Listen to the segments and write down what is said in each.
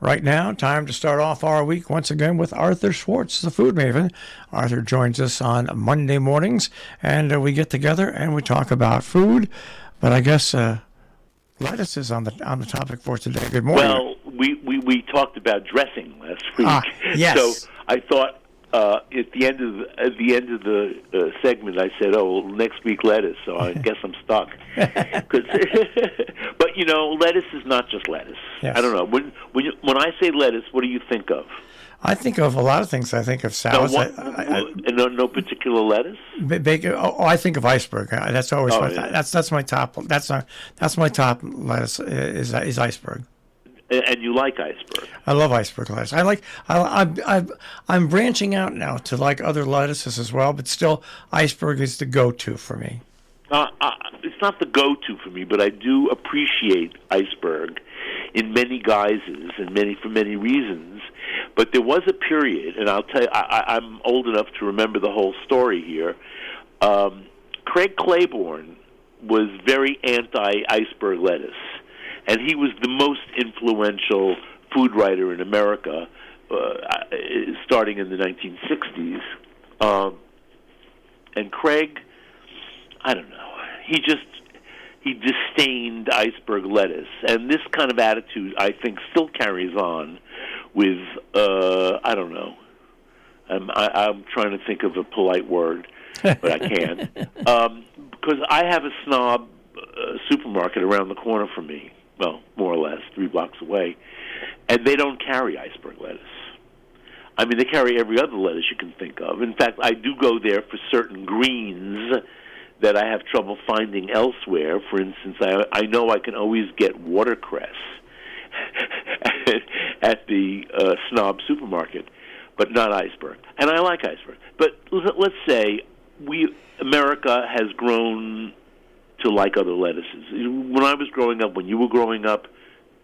Right now, time to start off our week once again with Arthur Schwartz, the food maven. Arthur joins us on Monday mornings, and we get together and we talk about food. But I guess lettuce is on the topic for today. Good morning. Well, we talked about dressing last week. Yes. So I thought at the end of the segment, I said, "Oh, well, next week lettuce." So I guess I'm stuck. But lettuce is not just lettuce. Yes. I don't know when I say lettuce, what do you think of? I think of a lot of things. I think of salads. No particular lettuce. Bacon. I think of iceberg. That's always that's my top. That's my top lettuce is iceberg. And you like iceberg? I love iceberg lettuce. I'm branching out now to like other lettuces as well, but still, iceberg is the go-to for me. It's not the go-to for me, but I do appreciate iceberg in many guises and for many reasons. But there was a period, and I'll tell you, I'm old enough to remember the whole story here. Craig Claiborne was very anti-iceberg lettuce, and he was the most influential food writer in America starting in the 1960s. And Craig, I don't know, he disdained iceberg lettuce. And this kind of attitude, I think, still carries on with, I don't know, I'm trying to think of a polite word, but I can't. Because I have a snob supermarket around the corner from me, well, more or less, 3 blocks away, and they don't carry iceberg lettuce. I mean, they carry every other lettuce you can think of. In fact, I do go there for certain greens that I have trouble finding elsewhere. For instance, I know I can always get watercress at the snob supermarket, but not iceberg. And I like iceberg. But let's say America has grown to like other lettuces. When I was growing up, when you were growing up,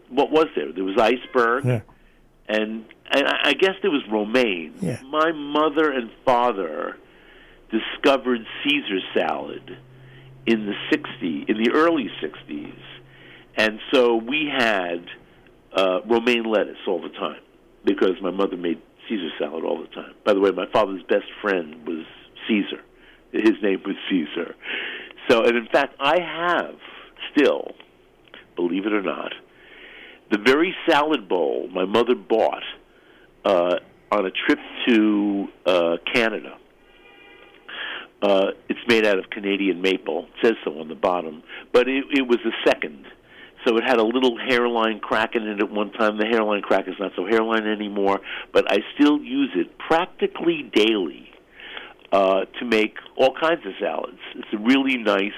what was there? There was iceberg, and I guess there was romaine. Yeah. My mother and father discovered Caesar salad in the early 60s, and so we had romaine lettuce all the time because my mother made Caesar salad all the time. By the way, my father's best friend was Caesar. His name was Caesar. So, and in fact, I have still, believe it or not, the very salad bowl my mother bought on a trip to Canada. It's made out of Canadian maple. It says so on the bottom. But it was a second. So it had a little hairline crack in it at one time. The hairline crack is not so hairline anymore. But I still use it practically daily to make all kinds of salads. It's a really nice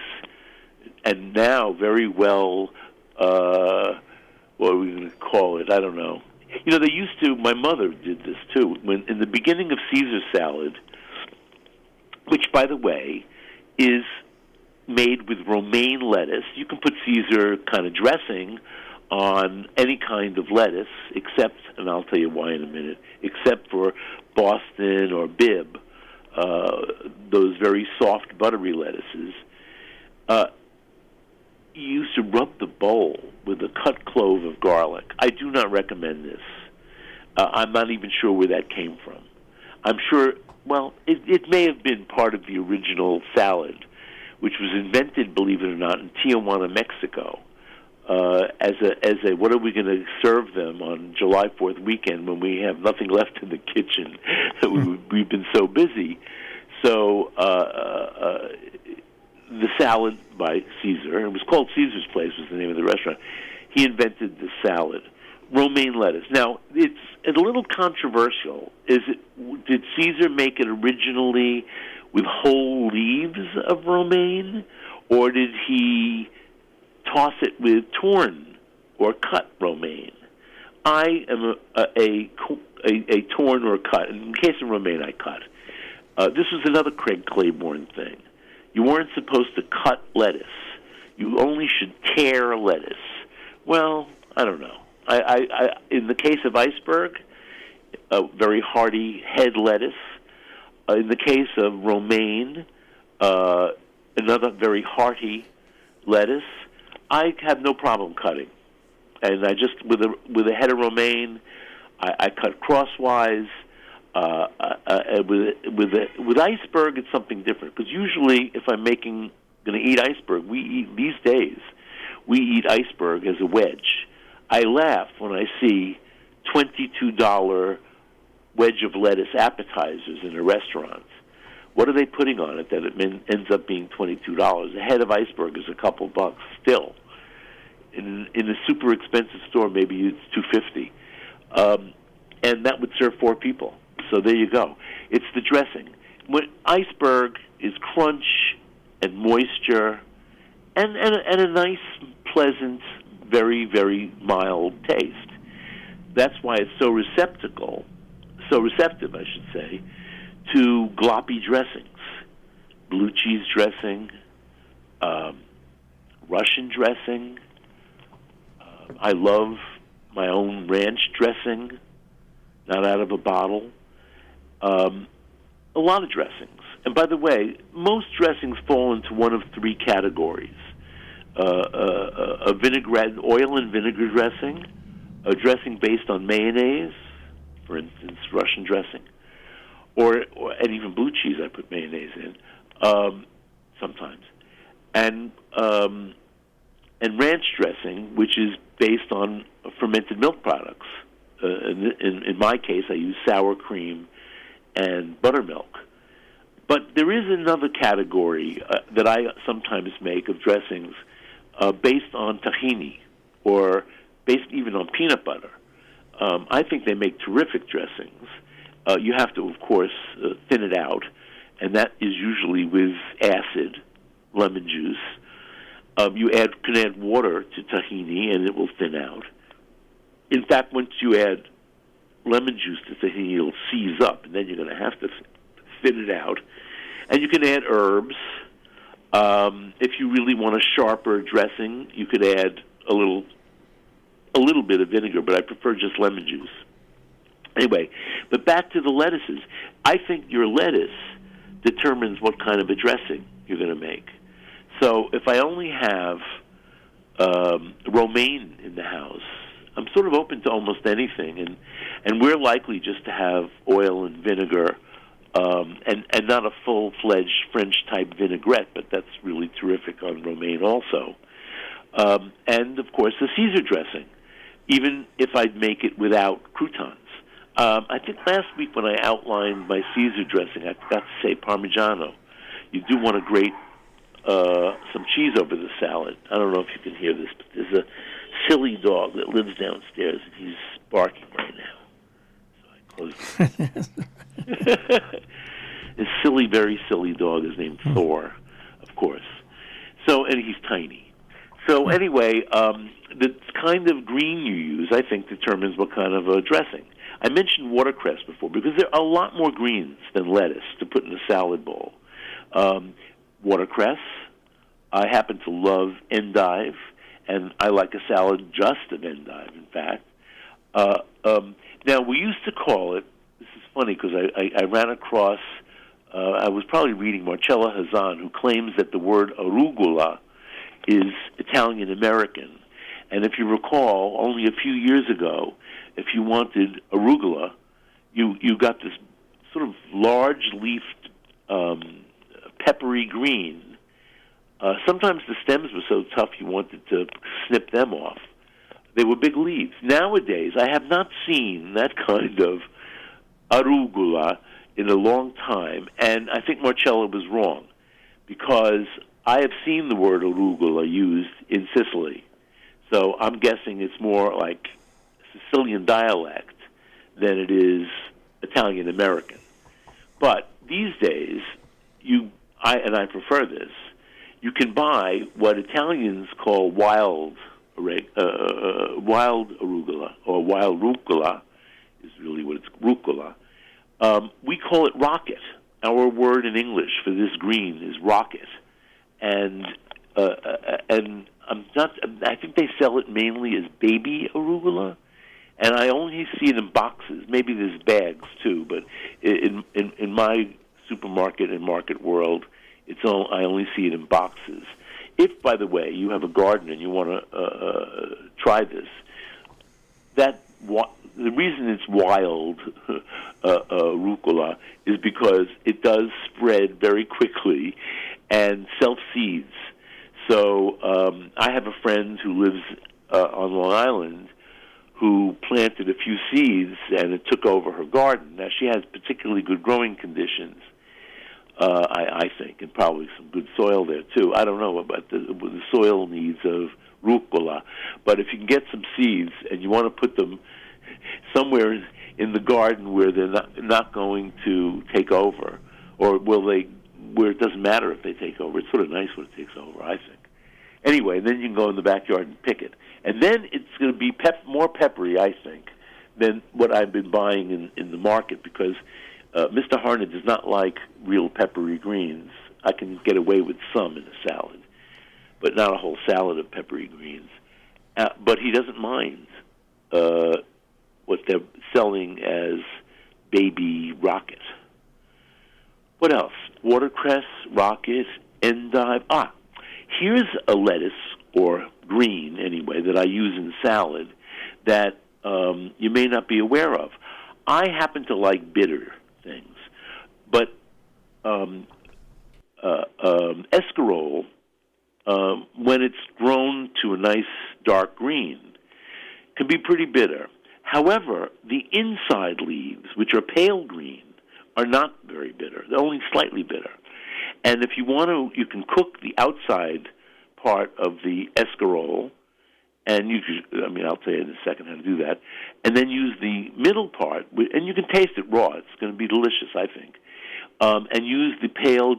and now very well, what are we going to call it? I don't know. They used to, my mother did this too, when in the beginning of Caesar salad, which, by the way, is made with romaine lettuce. You can put Caesar kind of dressing on any kind of lettuce, except, and I'll tell you why in a minute, except for Boston or Bibb, those very soft, buttery lettuces. You used to rub the bowl with a cut clove of garlic. I do not recommend this. I'm not even sure where that came from. I'm sure, well, it may have been part of the original salad, which was invented, believe it or not, in Tijuana, Mexico, as a what are we going to serve them on July 4th weekend when we have nothing left in the kitchen? We've been so busy. So the salad by Caesar, it was called Caesar's Place, was the name of the restaurant. He invented the salad. Romaine lettuce. Now, it's a little controversial. Did Caesar make it originally with whole leaves of romaine, or did he toss it with torn or cut romaine? I am a torn or cut. In case of romaine, I cut. This was another Craig Claiborne thing. You weren't supposed to cut lettuce. You only should tear lettuce. Well, I don't know. I in the case of iceberg, a very hearty head lettuce. In the case of romaine, another very hearty lettuce. I have no problem cutting, and I just with a head of romaine, I cut crosswise. With iceberg, it's something different because usually, if I'm going to eat iceberg, these days we eat iceberg as a wedge. I laugh when I see $22 wedge of lettuce appetizers in a restaurant. What are they putting on it that it ends up being $22? A head of iceberg is a couple bucks still. In a super expensive store, maybe it's $2.50, and that would serve 4 people. So there you go. It's the dressing. When iceberg is crunch and moisture, and a nice, pleasant, very, very mild taste. That's why it's so receptive, I should say, to gloppy dressings, blue cheese dressing, Russian dressing. I love my own ranch dressing, not out of a bottle. A lot of dressings. And by the way, most dressings fall into one of 3 categories. A vinaigrette, oil and vinegar dressing, a dressing based on mayonnaise, for instance, Russian dressing, and even blue cheese I put mayonnaise in, sometimes. And ranch dressing, which is based on fermented milk products. In my case, I use sour cream and buttermilk. But there is another category that I sometimes make of dressings based on tahini or based even on peanut butter. I think they make terrific dressings. You have to, of course, thin it out, and that is usually with acid, lemon juice. You can add water to tahini, and it will thin out. In fact, once you add lemon juice to tahini, it'll seize up, and then you're going to have to thin it out. And you can add herbs. If you really want a sharper dressing, you could add a little bit of vinegar, but I prefer just lemon juice. Anyway, but back to the lettuces. I think your lettuce determines what kind of a dressing you're going to make. So if I only have romaine in the house, I'm sort of open to almost anything, and we're likely just to have oil and vinegar, and not a full-fledged French-type vinaigrette, but that's really terrific on romaine also. And, of course, the Caesar dressing, even if I'd make it without croutons. I think last week when I outlined my Caesar dressing, I forgot to say Parmigiano. You do want to grate some cheese over the salad. I don't know if you can hear this, but there's a silly dog that lives downstairs, and he's barking right now. So I closed it. This silly, very silly dog is named Thor, of course. So, and he's tiny. So anyway, the kind of green you use, I think, determines what kind of a dressing. I mentioned watercress before because there are a lot more greens than lettuce to put in a salad bowl. Watercress. I happen to love endive, and I like a salad just of endive, in fact. Now, we used to call it, this is funny because I ran across, I was probably reading Marcella Hazan, who claims that the word arugula is Italian-American. And if you recall, only a few years ago, if you wanted arugula, you got this sort of large-leafed, peppery green. Sometimes the stems were so tough you wanted to snip them off. They were big leaves. Nowadays, I have not seen that kind of arugula in a long time, and I think Marcella was wrong, because I have seen the word arugula used in Sicily. So I'm guessing it's more like Sicilian dialect than it is Italian-American. But these days, I prefer this, you can buy what Italians call wild arugula, or wild rucola, is really what it's, rucola. We call it rocket. Our word in English for this green is rocket. And I think they sell it mainly as baby arugula, and I only see it in boxes. Maybe there's bags too, but in my supermarket and market world, I only see it in boxes. If, by the way, you have a garden and you want to try this, that the reason it's wild rucola is because it does spread very quickly and self-seeds. So I have a friend who lives on Long Island who planted a few seeds, and it took over her garden. Now, she has particularly good growing conditions, I think, and probably some good soil there, too. I don't know about the soil needs of rucola, but if you can get some seeds and you want to put them somewhere in the garden where they're not going to take over, or where it doesn't matter if they take over. It's sort of nice when it takes over, I think. Anyway, then you can go in the backyard and pick it. And then it's going to be more peppery, I think, than what I've been buying in the market, because Mr. Harnett does not like real peppery greens. I can get away with some in a salad, but not a whole salad of peppery greens. But he doesn't mind what they're selling as baby rocket. What else? Watercress, rocket, endive. Here's a lettuce, or green anyway, that I use in salad that you may not be aware of. I happen to like bitter things, but escarole, when it's grown to a nice dark green, can be pretty bitter. However, the inside leaves, which are pale green, are not very bitter. They're only slightly bitter. And if you want to, you can cook the outside part of the escarole, and I'll tell you in a second how to do that, and then use the middle part, and you can taste it raw. It's going to be delicious, I think. And use the pale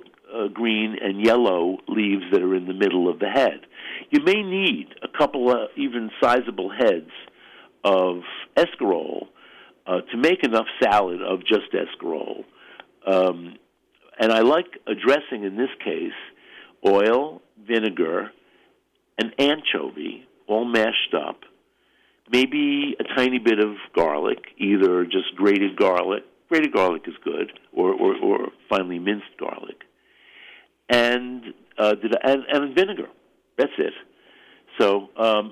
green and yellow leaves that are in the middle of the head. You may need a couple of even sizable heads of escarole to make enough salad of just escarole. And I like a dressing in this case: oil, vinegar, an anchovy, all mashed up, maybe a tiny bit of garlic, either just grated garlic. Grated garlic is good, or finely minced garlic, and vinegar. That's it. So, a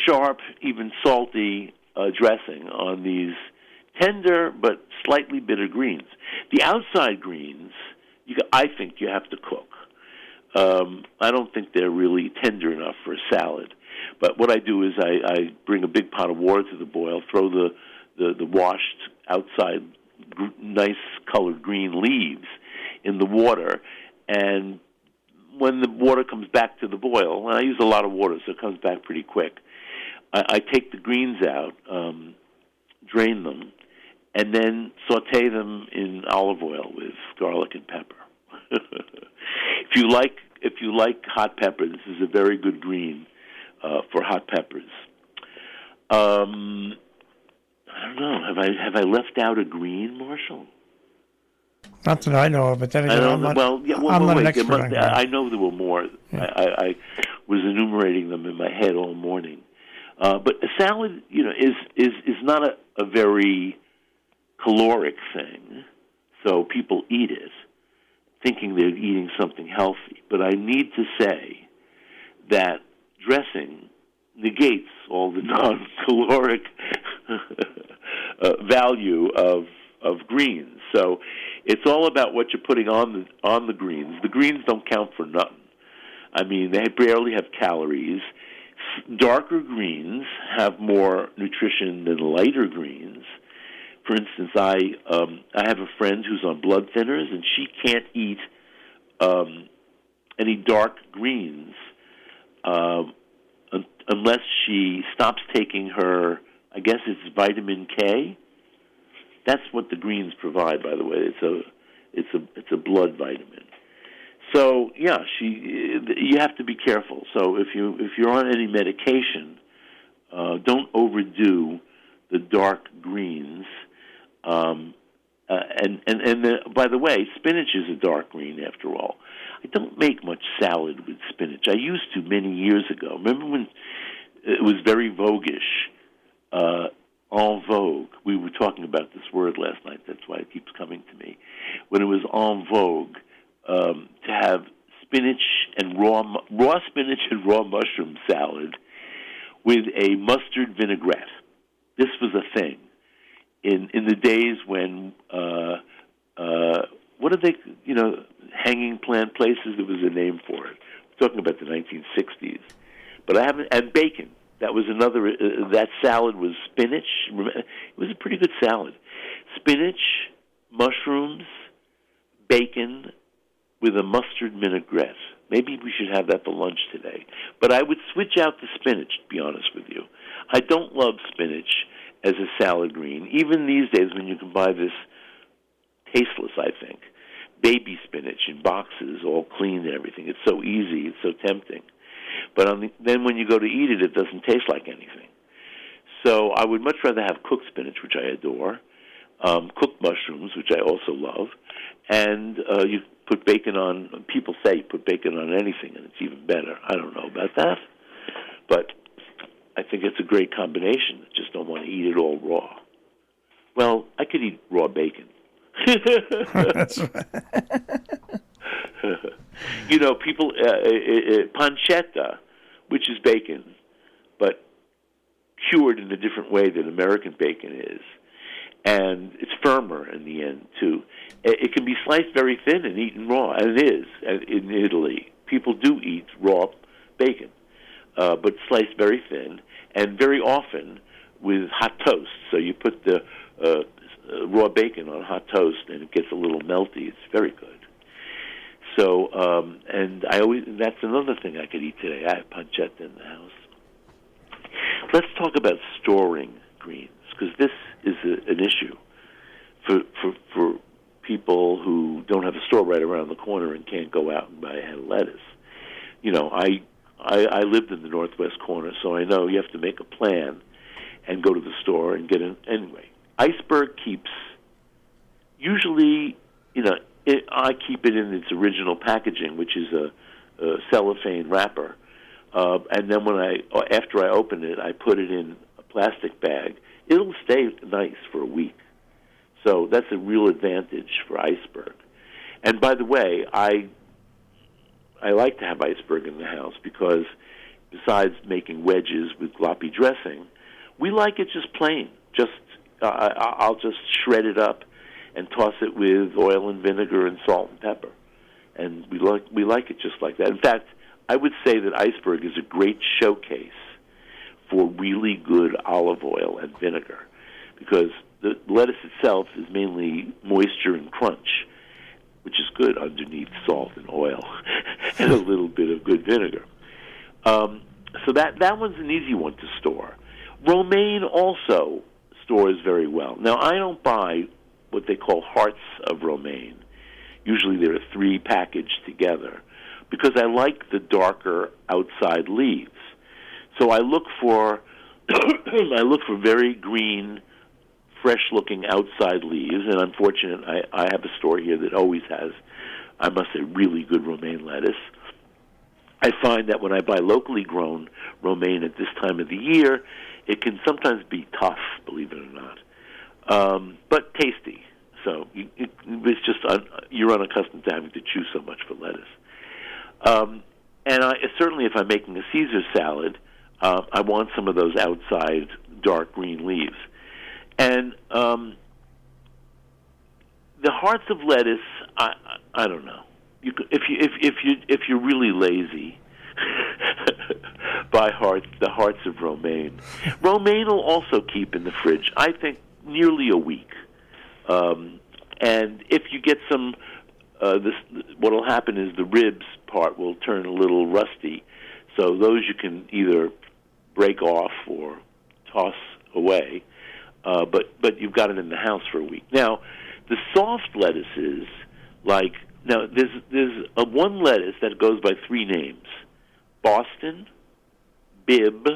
sharp, even salty dressing on these tender but slightly bitter greens. The outside greens, I think you have to cook. I don't think they're really tender enough for a salad. But what I do is I bring a big pot of water to the boil, throw the washed outside nice colored green leaves in the water, and when the water comes back to the boil, and I use a lot of water, so it comes back pretty quick, I take the greens out, drain them, and then saute them in olive oil with garlic and pepper. If you like hot pepper, this is a very good green for hot peppers. I don't know. Have I left out a green, Marshall? Not that I know of, but then again, I'm not an expert on green. I know there were more. Yeah. I was enumerating them in my head all morning. But a salad, is not a very caloric thing, so people eat it thinking they're eating something healthy. But I need to say that dressing negates all the non-caloric value of greens. So it's all about what you're putting on the greens. The greens don't count for nothing. I mean, they barely have calories. Darker greens have more nutrition than lighter greens. For instance, I have a friend who's on blood thinners, and she can't eat any dark greens unless she stops taking her, I guess it's vitamin K. That's what the greens provide, by the way. It's a blood vitamin. So yeah, you have to be careful. So if you're on any medication, don't overdo the dark greens. By the way, spinach is a dark green after all. I don't make much salad with spinach. I used to many years ago. Remember when it was very voguish, en vogue. We were talking about this word last night. That's why it keeps coming to me. When it was en vogue to have spinach and raw spinach and raw mushroom salad with a mustard vinaigrette. this was a thing in the days when what are they? Hanging plant places. There was a name for it. I'm talking about the 1960s. But I haven't. And bacon. That was another. That salad was spinach. It was a pretty good salad. Spinach, mushrooms, bacon, with a mustard vinaigrette. Maybe we should have that for lunch today. But I would switch out the spinach, to be honest with you. I don't love spinach as a salad green. Even these days when you can buy this tasteless, I think, baby spinach in boxes, all clean and everything. It's so easy. It's so tempting. But then when you go to eat it, it doesn't taste like anything. So I would much rather have cooked spinach, which I adore, cooked mushrooms, which I also love, and you put bacon on. People say you put bacon on anything, and it's even better. I don't know about that, but I think it's a great combination. I just don't want to eat it all raw. Well, I could eat raw bacon. That's right. People, pancetta, which is bacon, but cured in a different way than American bacon is. And it's firmer in the end, too. It can be sliced very thin and eaten raw, and it is in Italy. People do eat raw bacon, but sliced very thin, and very often with hot toast. So you put the raw bacon on hot toast, and it gets a little melty. It's very good. So, and that's another thing I could eat today. I have pancetta in the house. Let's talk about storing greens, because this is an issue for people who don't have a store right around the corner and can't go out and buy a head of lettuce. I lived in the northwest corner, so I know you have to make a plan and go to the store and get it. Anyway, Iceberg keeps, usually, I keep it in its original packaging, which is a cellophane wrapper. And then after I open it, I put it in a plastic bag. It'll stay nice for a week. So that's a real advantage for Iceberg. And by the way, I like to have Iceberg in the house because besides making wedges with gloppy dressing, we like it just plain. I'll just shred it up and toss it with oil and vinegar and salt and pepper. And we like it just like that. In fact, I would say that Iceberg is a great showcase for really good olive oil and vinegar, because the lettuce itself is mainly moisture and crunch, which is good underneath salt and oil and a little bit of good vinegar. So that one's an easy one to store. Romaine also stores very well. Now, I don't buy what they call hearts of romaine. Usually there are 3 packaged together because I like the darker outside leaves. So I look for very green, fresh-looking outside leaves, and I'm fortunate I have a store here that always has, I must say, really good romaine lettuce. I find that when I buy locally grown romaine at this time of the year, it can sometimes be tough, believe it or not, but tasty. So it's just you're unaccustomed to having to chew so much for lettuce. And certainly if I'm making a Caesar salad, I want some of those outside dark green leaves. And the hearts of lettuce, I don't know. If you're really lazy, buy the hearts of romaine. Romaine will also keep in the fridge, I think, nearly a week. And if you get some, what will happen is the ribs part will turn a little rusty. So those you can either break off or toss away. But you've got it in the house for a week. Now, the soft lettuces, there's one lettuce that goes by 3 names: Boston, Bib,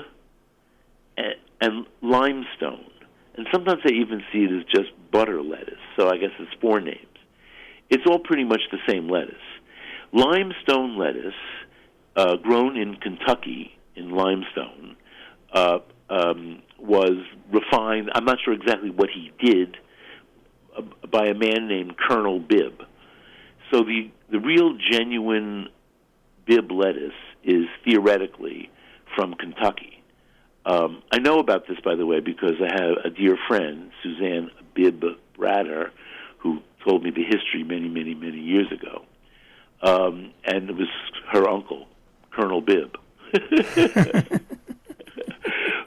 and limestone. And sometimes I even see it as just butter lettuce, so I guess it's 4 names. It's all pretty much the same lettuce. Limestone lettuce, grown in Kentucky in limestone, was refined. I'm not sure exactly what he did, by a man named Colonel Bibb. So the real genuine Bibb lettuce is theoretically from Kentucky. I know about this, by the way, because I have a dear friend, Suzanne Bibb Bratter, who told me the history many, many, many years ago. And it was her uncle, Colonel Bibb,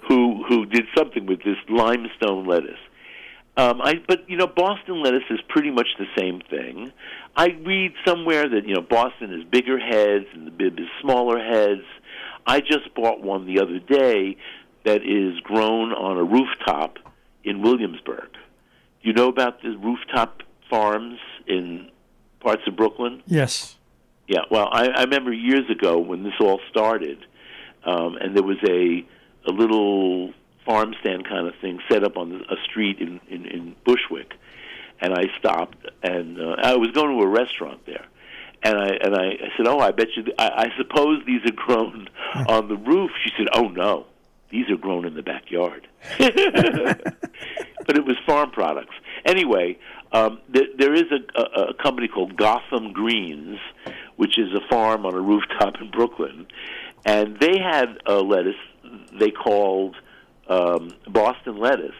who did something with this limestone lettuce. But Boston lettuce is pretty much the same thing. I read somewhere that Boston is bigger heads and the Bibb is smaller heads. I just bought one the other day that is grown on a rooftop in Williamsburg. Do you know about the rooftop farms in parts of Brooklyn? Yes. Yeah, well, I remember years ago when this all started, and there was a little farm stand kind of thing set up on a street in Bushwick, and I stopped, and I was going to a restaurant there, and I said, "Oh, I bet you, I suppose these are grown on the roof." She said, "Oh no, these are grown in the backyard." But it was farm products. Anyway, there is a company called Gotham Greens, which is a farm on a rooftop in Brooklyn, and they had a lettuce they called Boston lettuce,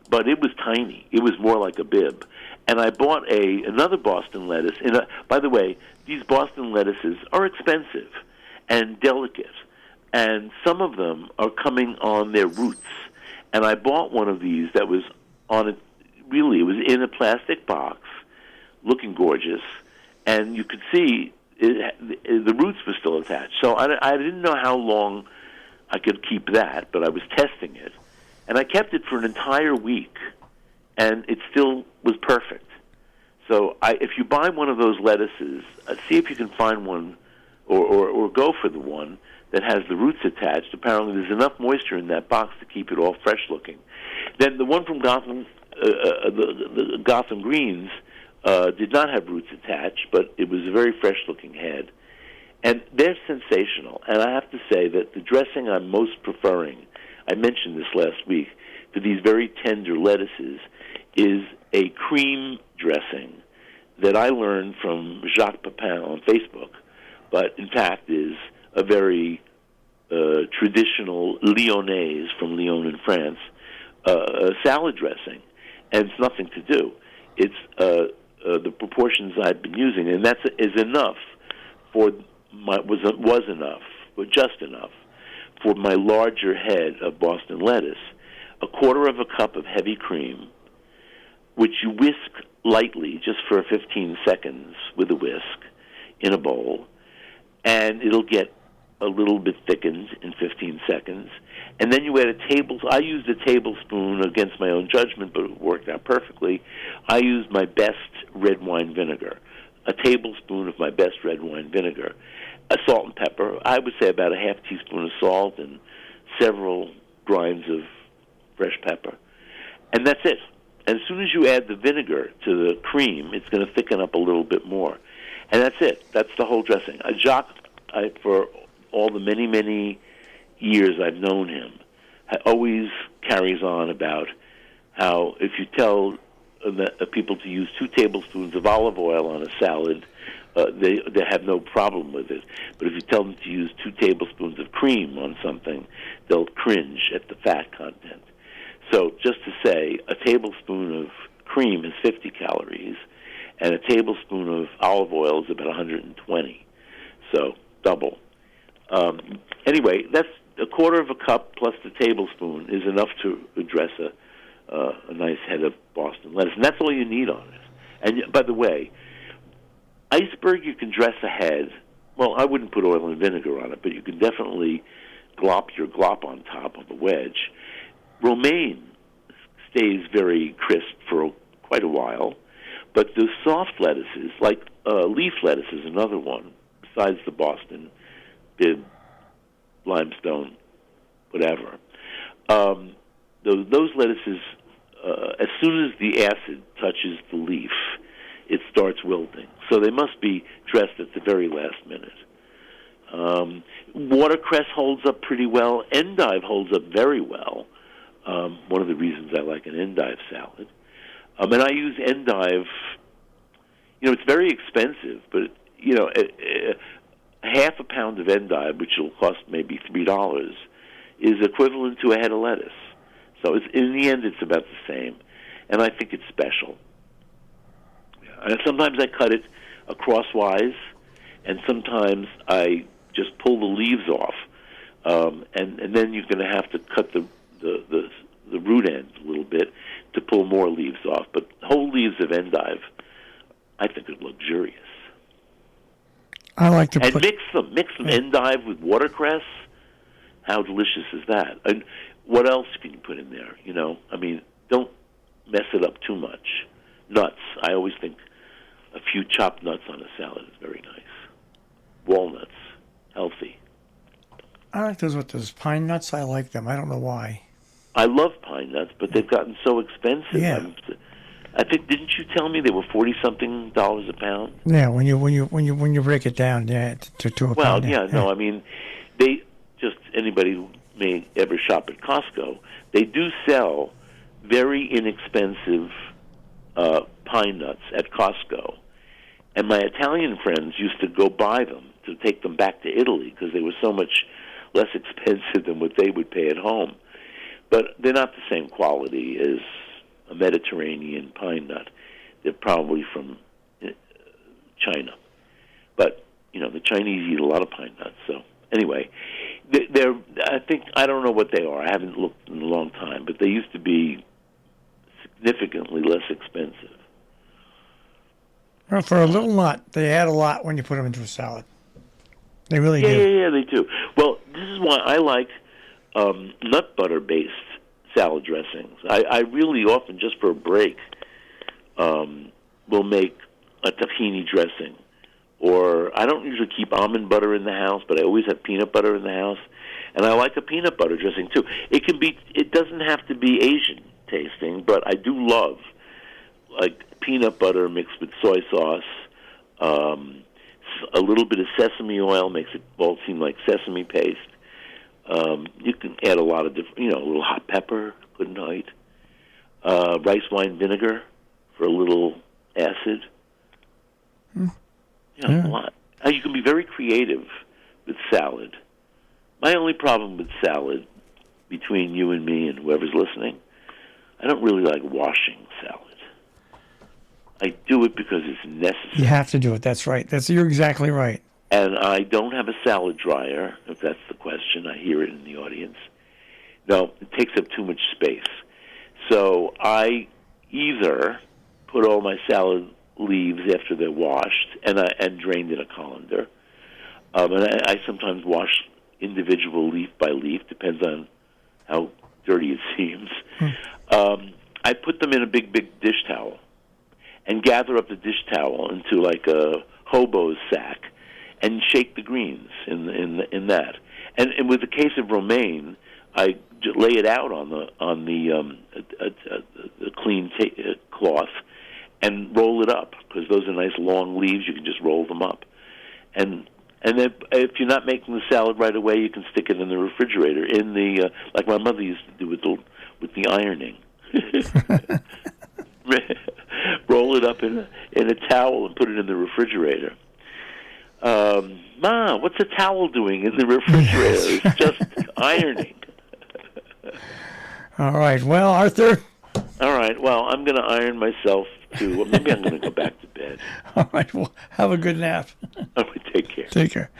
but it was tiny. It was more like a Bibb. And I bought another Boston lettuce. By the way, these Boston lettuces are expensive and delicate, and some of them are coming on their roots. And I bought one of these that was it was in a plastic box, looking gorgeous, and you could see the roots were still attached. So I didn't know how long I could keep that, but I was testing it. And I kept it for an entire week, and it still was perfect. So if you buy one of those lettuces, see if you can find one or go for the one that has the roots attached. Apparently there's enough moisture in that box to keep it all fresh looking. Then the one from Gotham, the Gotham Greens, did not have roots attached, but it was a very fresh looking head. And they're sensational. And I have to say that the dressing I'm most preferring, I mentioned this last week, for these very tender lettuces is a cream dressing that I learned from Jacques Pepin on Facebook, but in fact is a very traditional Lyonnaise from Lyon in France, a salad dressing, and it's nothing to do. It's the proportions I've been using, and that is enough for was enough, but just enough for my larger head of Boston lettuce. A quarter of a cup of heavy cream, which you whisk lightly, just for 15 seconds with a whisk in a bowl, and it'll get a little bit thickened in 15 seconds. And then you add I used a tablespoon against my own judgment, but it worked out perfectly. I used my best red wine vinegar, a tablespoon of my best red wine vinegar, a salt and pepper. I would say about a half teaspoon of salt and several grinds of fresh pepper. And that's it. And as soon as you add the vinegar to the cream, it's going to thicken up a little bit more. And that's it. That's the whole dressing. Jacques, for all the many, many years I've known him, always carries on about how if you tell people to use 2 tablespoons of olive oil on a salad, they have no problem with it. But if you tell them to use 2 tablespoons of cream on something, they'll cringe at the fat content. So just to say, a tablespoon of cream is 50 calories, and a tablespoon of olive oil is about 120. So double. Anyway, that's a quarter of a cup plus the tablespoon is enough to dress a nice head of Boston lettuce, and that's all you need on it. And by the way, iceberg you can dress a head. Well, I wouldn't put oil and vinegar on it, but you can definitely glop your glop on top of a wedge. Romaine stays very crisp for quite a while, but the soft lettuces, like leaf lettuce is another one, besides the Boston, Bibb, limestone, whatever. Those lettuces, as soon as the acid touches the leaf, it starts wilting. So they must be dressed at the very last minute. Watercress holds up pretty well. Endive holds up very well. One of the reasons I like an endive salad. And I use endive, it's very expensive, but, half a pound of endive, which will cost maybe $3, is equivalent to a head of lettuce. So in the end, it's about the same. And I think it's special. And sometimes I cut it crosswise, and sometimes I just pull the leaves off. And then you're going to have to cut the root end a little bit to pull more leaves off. But whole leaves of endive, I think, are luxurious. I like to mix them endive with watercress. How delicious is that? And what else can you put in there? I mean, don't mess it up too much. Nuts. I always think a few chopped nuts on a salad is very nice. Walnuts, healthy. I like those with those pine nuts. I like them. I don't know why. I love pine nuts, but they've gotten so expensive. Yeah. I think, didn't you tell me they were $40-something a pound? Yeah, when you break it down, yeah, to a pound. Well, no, I mean, anybody who may ever shop at Costco, they do sell very inexpensive pine nuts at Costco. And my Italian friends used to go buy them to take them back to Italy because they were so much less expensive than what they would pay at home. But they're not the same quality as a Mediterranean pine nut. They're probably from China. But, the Chinese eat a lot of pine nuts. So, anyway, I don't know what they are. I haven't looked in a long time. But they used to be significantly less expensive. Well, for a little nut, they add a lot when you put them into a salad. They really do. Yeah, they do. Well, this is why I like nut butter-based salad dressings. I really often, just for a break, will make a tahini dressing. Or I don't usually keep almond butter in the house, but I always have peanut butter in the house. And I like a peanut butter dressing, too. It doesn't have to be Asian tasting, but I do love, like, peanut butter mixed with soy sauce, a little bit of sesame oil makes it all seem like sesame paste. You can add a lot of different, a little hot pepper, good night. Rice wine vinegar for a little acid. A lot. You can be very creative with salad. My only problem with salad, between you and me and whoever's listening, I don't really like washing salad. I do it because it's necessary. You have to do it. That's right. You're exactly right. And I don't have a salad dryer, if that's the question. I hear it in the audience. No, it takes up too much space. So I either put all my salad leaves after they're washed and drained in a colander. And I sometimes wash individual leaf by leaf, depends on how dirty it seems. I put them in a big dish towel and gather up the dish towel into like a hobo's sack and shake the greens in that. And with the case of romaine, I lay it out on the clean cloth and roll it up, because those are nice long leaves. You can just roll them up. And then if you're not making the salad right away, you can stick it in the refrigerator, like my mother used to do with the ironing. Roll it up in a towel and put it in the refrigerator. Ma, what's a towel doing in the refrigerator? It's just ironing. All right. Well, Arthur. All right. Well, I'm going to iron myself too. Well, maybe I'm going to go back to bed. All right. Well, have a good nap. All right. Take care. Take care.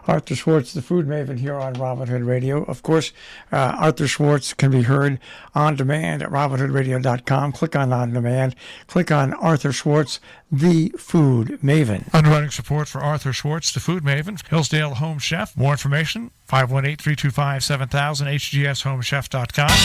Arthur Schwartz, the Food Maven, here on Robin Hood Radio. Of course, Arthur Schwartz can be heard on demand at robinhoodradio.com. Click on demand. Click on Arthur Schwartz, the Food Maven. Underwriting support for Arthur Schwartz, the Food Maven, Hillsdale Home Chef. More information, 518-325-7000, hgshomechef.com.